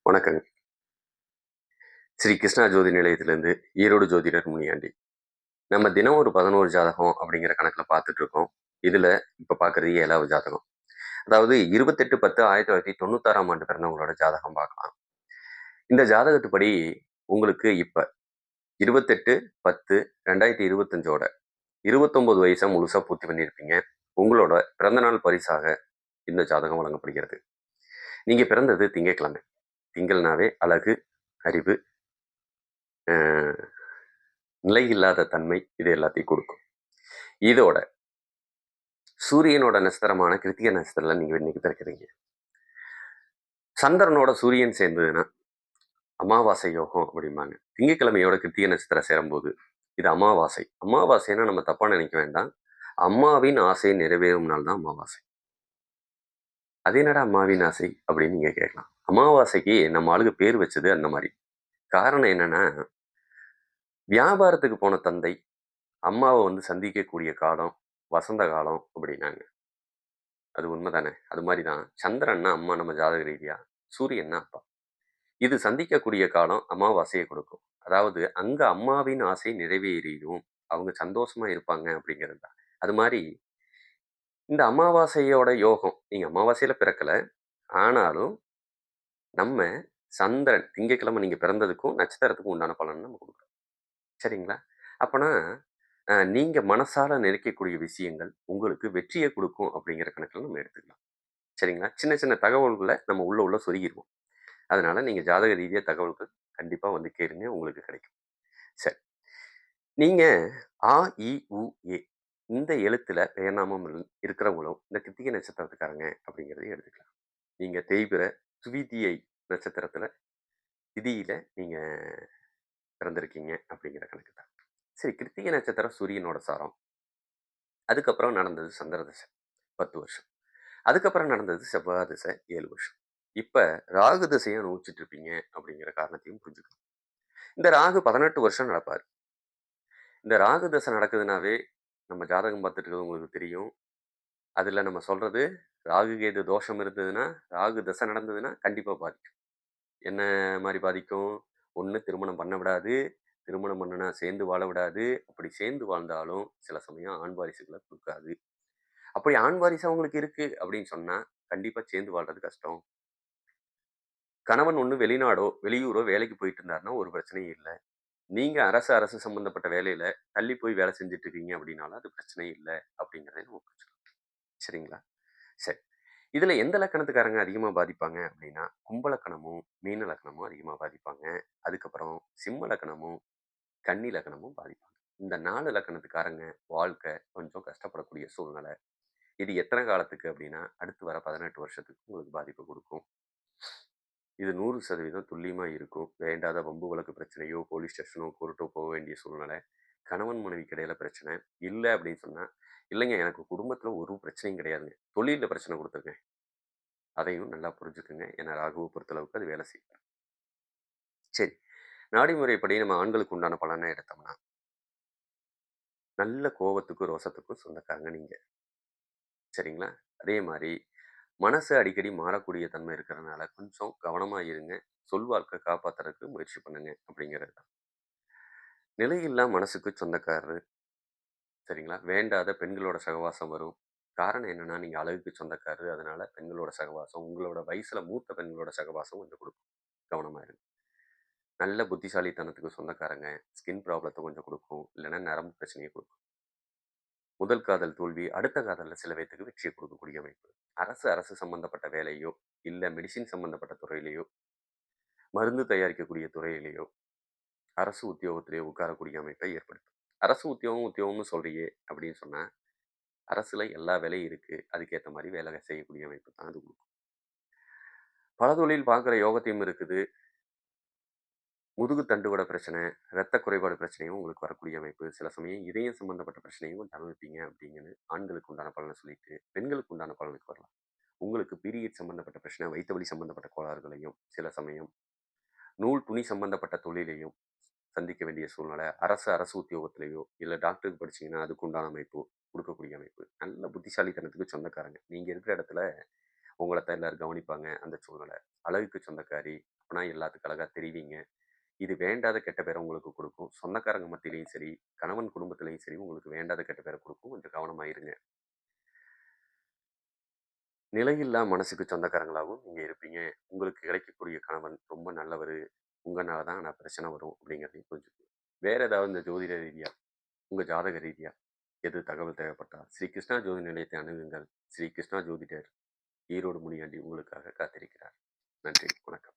வணக்கங்க. ஸ்ரீ கிருஷ்ணா ஜோதி நிலையத்திலேருந்து ஈரோடு ஜோதிடர் முனியாண்டி. நம்ம தினம் ஒரு 11 ஜாதகம் அப்படிங்கிற கணக்குல பார்த்துட்டு இருக்கோம். இதுல இப்ப பார்க்கறது 7வது ஜாதகம். அதாவது 28/10/1996ஆம் ஆண்டு பிறந்தவங்களோட ஜாதகம் பார்க்கலாம். இந்த ஜாதகத்துப்படி உங்களுக்கு இப்ப 28/10/2025ஓட 29 வயசை முழுசா பூர்த்தி பண்ணியிருப்பீங்க. உங்களோட பிறந்தநாள் பரிசாக இந்த ஜாதகம் வழங்கப்படுகிறது. நீங்க பிறந்தது திங்கட்கிழமை. திங்கள்னாவே அழகு, அறிவு, அஹ், நிலையில்லாத தன்மை இது எல்லாத்தையும் கொடுக்கும். இதோட சூரியனோட நட்சத்திரமான கிருத்திகை நட்சத்திரத்துல நீங்க இன்னைக்கு பிறக்கிறீங்க. சந்திரனோட சூரியன் சேர்ந்ததுன்னா அமாவாசை யோகம் அப்படிம்பாங்க. திங்கட்கிழமையோட கிருத்திகை நட்சத்திரம் சேரும்போது இது அமாவாசை. அமாவாசைன்னா நம்ம தப்பா நினைக்க வேண்டாம். அம்மாவின் ஆசை நிறைவேறும் நாள் தான் அமாவாசை. அது என்னடா அம்மாவின் ஆசை அப்படின்னு நீங்க கேட்கலாம். அமாவாசைக்கு நம்ம ஆளுக்கு பேர் வச்சது அந்த மாதிரி. காரணம் என்னன்னா, வியாபாரத்துக்கு போன தந்தை அம்மாவை சந்திக்கக்கூடிய காலம் வசந்த காலம் அப்படின்னாங்க. அது உண்மைதானே? அது மாதிரி தான் சந்திரன்னா அம்மா நம்ம ஜாதக ரீதியா, சூரியன்னா அப்பா. இது சந்திக்கக்கூடிய காலம் அமாவாசையை கொடுக்கும். அதாவது அங்க அம்மாவின் ஆசை நிறைவேறிடும். அவங்க சந்தோஷமா இருப்பாங்க அப்படிங்கிறது தான். அது மாதிரி இந்த அமாவாசையோட யோகம், நீங்க அமாவாசையில பிறக்கல. ஆனாலும் நம்ம சந்திரன் திங்கட்கிழமை நீங்க பிறந்ததுக்கும் நட்சத்திரத்துக்கும் உண்டான பலன் நம்ம கொடுக்குறோம். சரிங்களா? அப்பனா நீங்க மனசால நினைக்கக்கூடிய விஷயங்கள் உங்களுக்கு வெற்றியை கொடுக்கும் அப்படிங்கிற கணக்குல நம்ம எடுத்துக்கலாம். சரிங்களா? சின்ன சின்ன தகவல்களை நம்ம உள்ள சொருகிருவோம். அதனால நீங்க ஜாதக ரீதியா தகவல்கள் கண்டிப்பா கேளுங்க. உங்களுக்கு கிடைக்கும். சரி. நீங்க ஆ, இ, உ, ஏ இந்த எழுத்துல பெயர்நாமம் இருக்கிறவங்களும் இந்த கிருத்திகை நட்சத்திரத்துக்காரங்க அப்படிங்கிறதையும் எடுத்துக்கலாம். நீங்க தேய்பிற துவிதியை நட்சத்திரத்துல திதியில நீங்க பிறந்திருக்கீங்க அப்படிங்கிற கணக்கு தான். சரி, கிருத்திகை நட்சத்திரம் சூரியனோட சாரம். அதுக்கப்புறம் நடந்தது சந்திர தசை 10 வருஷம். அதுக்கப்புறம் நடந்தது செவ்வாய் திசை 7 வருஷம். இப்ப ராகு திசையை அனுபவிச்சுட்டு இருப்பீங்க அப்படிங்கிற காரணத்தையும் புரிஞ்சுக்கணும். இந்த ராகு 18 வருஷம் நடப்பாரு. இந்த ராகு தசை நடக்குதுனாவே நம்ம ஜாதகம் பார்த்துட்டு இருக்கிறது உங்களுக்கு தெரியும். அதுல நம்ம சொல்றது ராகு கேது தோஷம் இருந்ததுன்னா, ராகு தசை நடந்ததுன்னா கண்டிப்பா பாதிக்கும். என்ன மாதிரி பாதிக்கும்? ஒண்ணு திருமணம் பண்ண விடாது. திருமணம் பண்ணுனா சேர்ந்து வாழ விடாது. அப்படி சேர்ந்து வாழ்ந்தாலும் சில சமயம் ஆண் வாரிசுகளை கொடுக்காது. அப்படி ஆண் வாரிசு அவங்களுக்கு இருக்கு அப்படின்னு சொன்னா கண்டிப்பா சேர்ந்து வாழ்றது கஷ்டம். கணவன் ஒண்ணு வெளிநாடோ வெளியூரோ வேலைக்கு போயிட்டு இருந்தாருன்னா ஒரு பிரச்சனையும் இல்லை. நீங்க அரசு அரசு சம்பந்தப்பட்ட வேலையில தள்ளி போய் வேலை செஞ்சுட்டு இருக்கீங்க அப்படின்னாலும் அது பிரச்சனை இல்லை அப்படிங்கிறத நம்ம புரிஞ்சுக்கணும். சரிங்களா? சரி. இதுல எந்த லக்கணத்துக்காரங்க அதிகமா பாதிப்பாங்க அப்படின்னா, கும்ப லக்கணமும், மீன லக்கணமும் அதிகமா பாதிப்பாங்க. அதுக்கப்புறம் சிம்ம லக்கணமும், கன்னி லக்கணமும் பாதிப்பாங்க. இந்த 4 லக்கணத்துக்காரங்க வாழ்க்கை கொஞ்சம் கஷ்டப்படக்கூடிய சூழ்நிலை. இது எத்தனை காலத்துக்கு அப்படின்னா, அடுத்து வர 18 வருஷத்துக்கு உங்களுக்கு பாதிப்பு கொடுக்கும். இது 100% துல்லியமா இருக்கும். வேண்டாத வம்பு வழக்கு பிரச்சனையோ, போலீஸ் ஸ்டேஷனோ, கோர்ட்டோ போக வேண்டிய சூழ்நிலை. கணவன் மனைவிக்கு இடையில பிரச்சனை. இல்ல அப்படின்னு சொன்னா, இல்லைங்க எனக்கு குடும்பத்துல ஒரு பிரச்சனையும் கிடையாதுங்க. தொழில்ல பிரச்சனை குடுத்துருக்கேன். அதையும் நல்லா புரிஞ்சுக்குங்க. ஏன்னா ராகுவ பொறுத்தளவுக்கு அது வேலை செய்யும். சரி. நாடி முறைப்படி நம்ம ஆண்களுக்கு உண்டான பலன எடுத்தோம்னா, நல்ல கோவத்துக்கும், ரோசத்துக்கும் சொந்தக்காரங்க நீங்க. சரிங்களா? அதே மாரி மனசு அடிக்கடி மாறக்கூடிய தன்மை இருக்கிறனால கொஞ்சம் கவனமா இருங்க. சொல்வாக்க காப்பாத்துறதுக்கு முயற்சி பண்ணுங்க அப்படிங்கிறது தான். நிலையில்லா மனசுக்கு சொந்தக்காரரு. சரிங்களா? வேண்டாத பெண்களோட சகவாசம் வரும். காரணம் என்னன்னா, நீங்க அழகுக்கு சொந்தக்காரரு. அதனால பெண்களோட சகவாசம், உங்களோட வயசுல மூத்த பெண்களோட சகவாசம் கொஞ்சம் குடுக்கும். கவனமா இருங்க. நல்ல புத்திசாலித்தனத்துக்கு சொந்தக்காரங்க. ஸ்கின் ப்ராப்ளத்த கொஞ்சம் குடுக்கும். இல்லன்னா நரம்பு பிரச்சனைய குடுக்கும். முதல் காதல் தோல்வி, அடுத்த காதல்ல சில பேத்துக்கு வெற்றிய குடுக்கக்கூடிய அமைப்பு. அரசு சம்பந்தப்பட்ட வேலையோ, இல்ல மெடிசின் சம்பந்தப்பட்ட துறையிலயோ, மருந்து தயாரிக்கக்கூடிய துறையிலயோ, அரசு உத்தியோகத்திலேயோ உட்காரக்கூடிய அமைப்பை ஏற்படுத்தும். அரசு உத்தியோகம்னு சொல்றியே அப்படின்னு சொன்னா, அரசுல எல்லா வேலையும் இருக்கு. அதுக்கேத்த மாரி வேலை செய்யக்கூடிய அமைப்பு தான் அது குடுக்கும். பல தொழில் பார்க்குற யோகத்தையும் இருக்குது. முதுகு தண்டுவட பிரச்சனை, இரத்த குறைபாடு பிரச்சனையும் உங்களுக்கு வரக்கூடிய அமைப்பு. சில சமயம் இதயம் சம்பந்தப்பட்ட பிரச்சனையும் கொஞ்சம் அனுபவிப்பீங்க அப்படின்னு ஆண்களுக்கு உண்டான பலனை சொல்லிட்டு, பெண்களுக்கு உண்டான பலனுக்கு வரலாம். உங்களுக்கு பீரியட் சம்பந்தப்பட்ட பிரச்சனை, வயித்து வலி சம்பந்தப்பட்ட கோளாறுகளையும், சில சமயம் நூல், துணி சம்பந்தப்பட்ட தொழிலையும் சந்திக்க வேண்டிய சூழ்நிலை. அரசு உத்தியோகத்திலேயோ, இல்ல டாக்டருக்கு படிச்சீங்கன்னா அதுக்கு உண்டான அமைப்பு, குடுக்கக்கூடிய அமைப்பு. நல்ல புத்திசாலித்தனத்துக்கு சொந்தக்காரங்க. நீங்க இருக்கிற இடத்துல உங்கள எல்லாரும் கவனிப்பாங்க அந்த சூழ்நிலை. அழகுக்கு சொந்தக்காரி, அப்பனா எல்லாத்துக்கும் அழகா தெரிவீங்க. இது வேண்டாத கெட்ட பேர உங்களுக்கு குடுக்கும். சொந்தக்காரங்க மத்தியிலயும் சரி, கணவன் குடும்பத்திலயும் சரி, உங்களுக்கு வேண்டாத கெட்ட பேர குடுக்கும். கொஞ்சம் கவனமா இருங்க. நிலையில்லா மனசுக்கு சொந்தக்காரங்களாவும் நீங்க இருப்பீங்க. உங்களுக்கு கிடைக்கக்கூடிய கணவன் ரொம்ப நல்லவரு. உங்கனால தான் ஆனா பிரச்சனை வரும் அப்படிங்கிறதையும் புரிஞ்சுக்கணும். வேற ஏதாவது இந்த ஜோதிட ரீதியா, உங்க ஜாதக ரீதியா எது தகவல் தேவைப்பட்டா, ஸ்ரீ கிருஷ்ணா ஜோதி நிலையத்தை அணுகுங்கள். ஸ்ரீ கிருஷ்ணா ஜோதிடர் ஈரோடு முனியாண்டி உங்களுக்காக காத்திருக்கிறார். நன்றி. வணக்கம்.